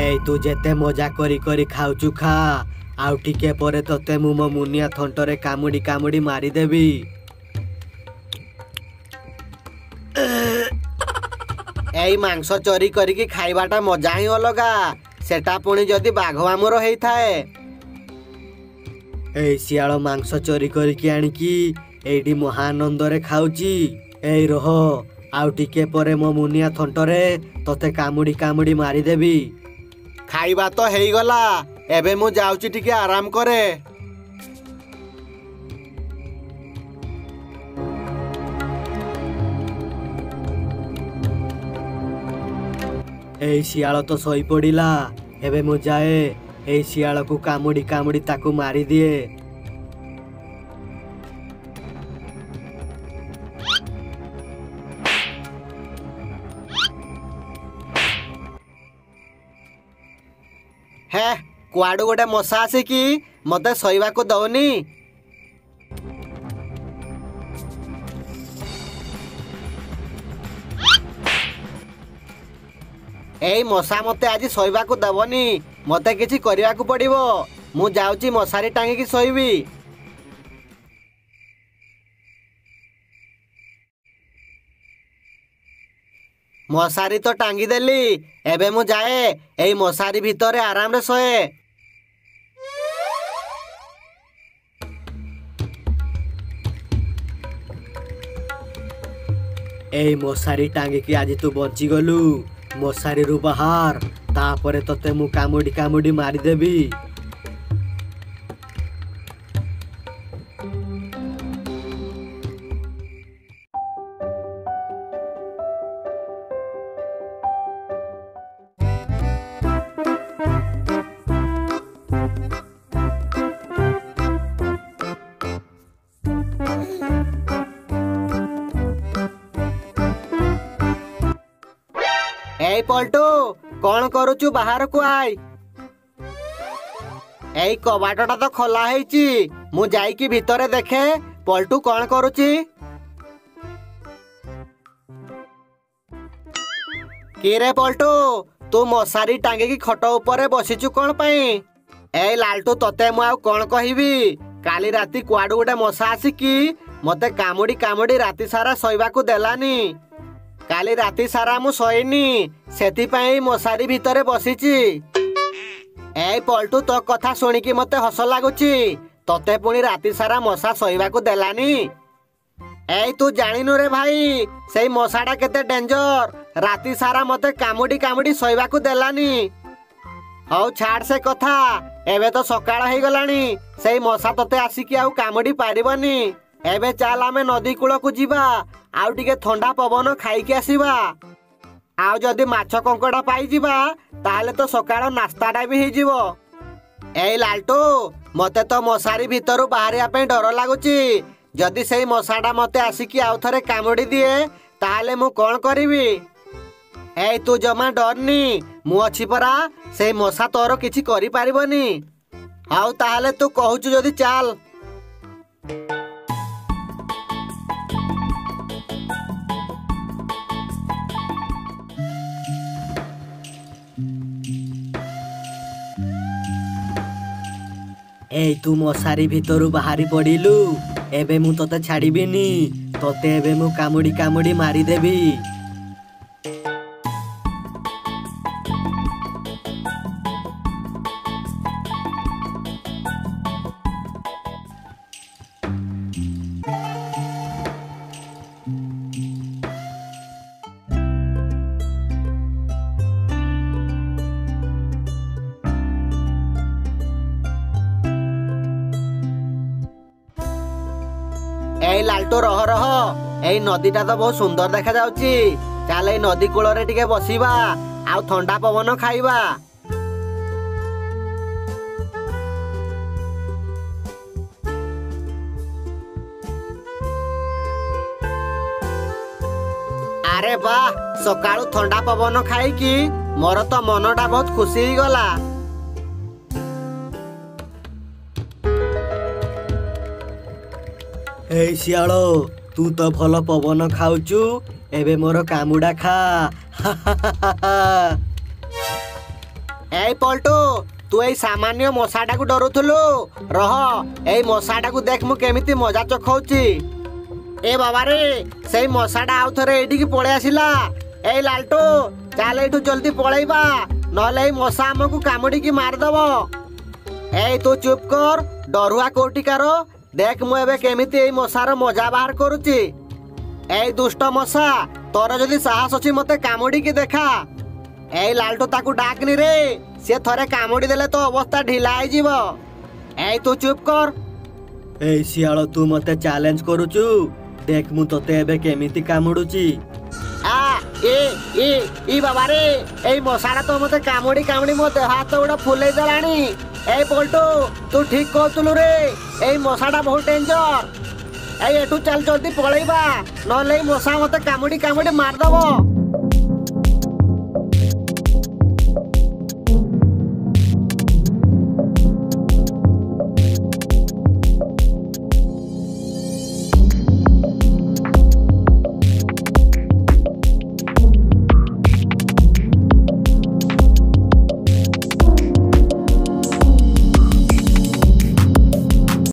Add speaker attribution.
Speaker 1: এই ତୁ ଯେତେ ମଜା କରି କରି ଖାଉଛୁ ଖା, ଆଉ ଟିକେ ପରେ ତତେ ମୁଁ ମୋ ମୁନିଆ ଥଣ୍ଟରେ କାମୁଡ଼ି କାମୁଡ଼ି ମାରିଦେବି। ଏଇ ମାଂସ ଚୋରି କରିକି ଖାଇବାଟା ମଜା ହିଁ ଅଲଗା, ସେଟା ପୁଣି ଯଦି ବାଘ ମାମୁର ହେଇଥାଏ। ଏଇ ଶିଆଳ ମାଂସ ଚୋରି କରିକି ଆଣିକି ଏଇଠି ମହାନନ୍ଦରେ ଖାଉଛି। ଏଇ ରହ, ଆଉ ଟିକେ ପରେ ମୋ ମୁନିଆ ଥଣ୍ଟରେ ତତେ କାମୁଡ଼ି କାମୁଡ଼ି ମାରିଦେବି। ଖାଇବା ତ ହେଇଗଲା, ଏବେ ମୁଁ ଯାଉଛି ଟିକେ ଆରାମ କରେ। ଏଇ ଶିଆଳ ତ ଶୋଇପଡ଼ିଲା, ଏବେ ମୁଁ ଯାଏ ଏଇ ଶିଆଳକୁ କାମୁଡ଼ି କାମୁଡ଼ି ତାକୁ ମାରିଦିଏ। ହେ, କୁଆଡ଼ୁ ଗୋଟେ ମଶା ଆସିକି ମତେ ଶୋଇବାକୁ ଦଉନି। ଏଇ ମଶା ମତେ ଆଜି ଶୋଇବାକୁ ଦେବନି, ମତେ କିଛି କରିବାକୁ ପଡ଼ିବ। ମୁଁ ଯାଉଛି ମଶାରୀ ଟାଙ୍ଗିକି ଶୋଇବି। ମଶାରୀ ତ ଟାଙ୍ଗିଦେଲି, ଏବେ ମୁଁ ଯାଏ ଏଇ ମଶାରୀ ଭିତରେ ଆରାମରେ ଶୋଏ। ଏଇ ମଶାରୀ ଟାଙ୍ଗିକି ଆଜି ତୁ ବଞ୍ଚିଗଲୁ। ମଶାରୀରୁ ବାହାର, ତାପରେ ତତେ ମୁଁ କାମୁଡ଼ି କାମୁଡ଼ି ମାରିଦେବି। ଏଇ ପଲ୍ଟୁ, କଣ କରୁଛୁ? ବାହାରକୁ ଆଇ। ଏଇ କବାଟଟା ତ ଖୋଲା ହେଇଛି, ମୁଁ ଯାଇକି ଭିତରେ ଦେଖେ ପଲ୍ଟୁ କଣ କରୁଛି। କିରେ ପଲ୍ଟୁ, ତୁ ମଶାରୀ ଟାଙ୍ଗିକି ଖଟ ଉପରେ ବସିଛୁ କଣ ପାଇଁ? ଏଇ ଲାଲଟୁ, ତତେ ମୁଁ ଆଉ କଣ କହିବି? କାଲି ରାତି କୁଆଡୁ ଗୋଟେ ମଶା ଆସିକି ମତେ କାମୁଡ଼ି କାମୁଡ଼ି ରାତି ସାରା ଶୋଇବାକୁ ଦେଲାନି। କାଲି ରାତି ସାରା ମୁଁ ଶୋଇନି, ସେଥିପାଇଁ ମଶାରୀ ଭିତରେ ବସିଛି। ଏଇ ପଲ୍ଟୁ, ତୋ କଥା ଶୁଣିକି ମତେ ହସ ଲାଗୁଛି। ତତେ ପୁଣି ରାତି ସାରା ମଶା ଶୋଇବାକୁ ଦେଲାନି। ଏଇ ତୁ ଜାଣିନୁ ରେ ଭାଇ, ସେଇ ମଶାଟା କେତେ ଡେଞ୍ଜର। ରାତି ସାରା ମତେ କାମୁଡ଼ି କାମୁଡ଼ି ଶୋଇବାକୁ ଦେଲାନି। ହଉ ଛାଡ଼ ସେ କଥା, ଏବେ ତ ସକାଳ ହେଇଗଲାଣି, ସେଇ ମଶା ତତେ ଆସିକି ଆଉ କାମୁଡ଼ି ପାରିବନି। ଏବେ ଚାଲ ଆମେ ନଦୀ କୂଳକୁ ଯିବା, ଆଉ ଟିକେ ଥଣ୍ଡା ପବନ ଖାଇକି ଆସିବା। ଆଉ ଯଦି ମାଛ କଙ୍କଡ଼ା ପାଇଯିବା, ତାହେଲେ ତ ସକାଳ ନାସ୍ତାଟା ବି ହେଇଯିବ। ଏଇ ଲାଲଟୁ, ମତେ ତ ମଶାରୀ ଭିତରୁ ବାହାରିବା ପାଇଁ ଡର ଲାଗୁଛି। ଯଦି ସେଇ ମଶାଟା ମତେ ଆସିକି ଆଉ ଥରେ କାମୁଡ଼ି ଦିଏ, ତାହେଲେ ମୁଁ କଣ କରିବି? ଏଇ ତୁ ଜମା ଡରନି, ମୁଁ ଅଛି ପରା। ସେଇ ମଶା ତୋର କିଛି କରିପାରିବନି। ହଉ ତାହେଲେ ତୁ କହୁଛୁ ଯଦି ଚାଲ। ଏଇ ତୁ ମଶାରୀ ଭିତରୁ ବାହାରି ପଡ଼ିଲୁ, ଏବେ ମୁଁ ତତେ ଛାଡ଼ିବିନି। ତତେ ଏବେ ମୁଁ କାମୁଡ଼ି କାମୁଡ଼ି ମାରିଦେବି। ଏଇ ଲାଲଟୁ, ରହ ରହ, ଏଇ ନଦୀଟା ତ ବହୁତ ସୁନ୍ଦର ଦେଖା ଯାଉଛି। ଚାଲ ଏଇ ନଦୀ କୂଳରେ ଟିକେ ବସିବା, ଆଉ ଥଣ୍ଡା ପବନ ଖାଇବା। ଆରେ ବାଃ, ସକାଳୁ ଥଣ୍ଡା ପବନ ଖାଇକି ମୋର ତ ମନଟା ବହୁତ ଖୁସି ହେଇଗଲା। ଏଇ ଶିଆଳ, ତୁ ତ ଭଲ ପବନ ଖାଉଛୁ, ଏବେ ମୋର କାମୁଡ଼ା ଖା। এই পল্টু তু এই সামান্য মশাটাକୁ ଡରୁଥିଲୁ ରହ এই ମଶାଟାକୁ ଦେଖ ମୁଁ କେମିତି ମଜା ଚଖଉଛି। ଏ ବାବାରେ ସେଇ ମଶାଟା ଆଉ ଥରେ ଏଇଠିକି ପଳେଇ ଆସିଲା। ଏଇ ଲାଲଟୁ ଚାଲ ଏଇଠୁ ଜଲ୍ଦି ପଳେଇବା ନହେଲେ ଏଇ ମଶା ଆମକୁ କାମୁଡ଼ିକି ମାରିଦବ। ଏଇ ତୁ ଚୁପ୍ କର ଡରୁଆ କୋଉଠିକାର ଦେଖ ମୁଁ ଏବେ କେମିତି ଏଇ ମଶାର ମଜା ବାହାର କରୁଛି। ଏଇ ଦୁଷ୍ଟ ମଶା ତୋର ଯଦି ସାହସ ଅଛି ମତେ କାମୁଡ଼ିକି ଦେଖା। ଏଇ ଲାଲଟୁ ତାକୁ ଡାକନି ରେ ସେ ଥରେ କାମୁଡ଼ି ଦେଲେ ତ ଅବସ୍ଥା ଢିଲା ହେଇଯିବ। ଏଇ ତୁ ଚୁପ୍ କର। ଏଇ ଶିଆଳ ତୁ ମତେ ଚ୍ୟାଲେଞ୍ଜ କରୁଛୁ ଦେଖ ମୁଁ ତତେ ଏବେ କେମିତି କାମୁଡୁଛି। ଆ ଏ ଏ ଇ ବାବାରେ ଏଇ ମଶାଟା ତ ମତେ କାମୁଡ଼ି କାମୁଡ଼ି ମୋ ଦେହ ହାତ ଗୁଡ଼ା ଫୁଲେଇ ଦେଲାଣି। ଏଇ ପଲ୍ଟୁ ତୁ ଠିକ କହୁଥିଲୁ ରେ ଏଇ ମଶାଟା ବହୁତ ଡେଞ୍ଜର। ଏଇ ଏଠୁ ଚାଲ ଜଲ୍ଦି ପଳେଇବା ନହେଲେ ଏଇ ମଶା ମତେ କାମୁଡ଼ି କାମୁଡ଼ି ମାରିଦବ।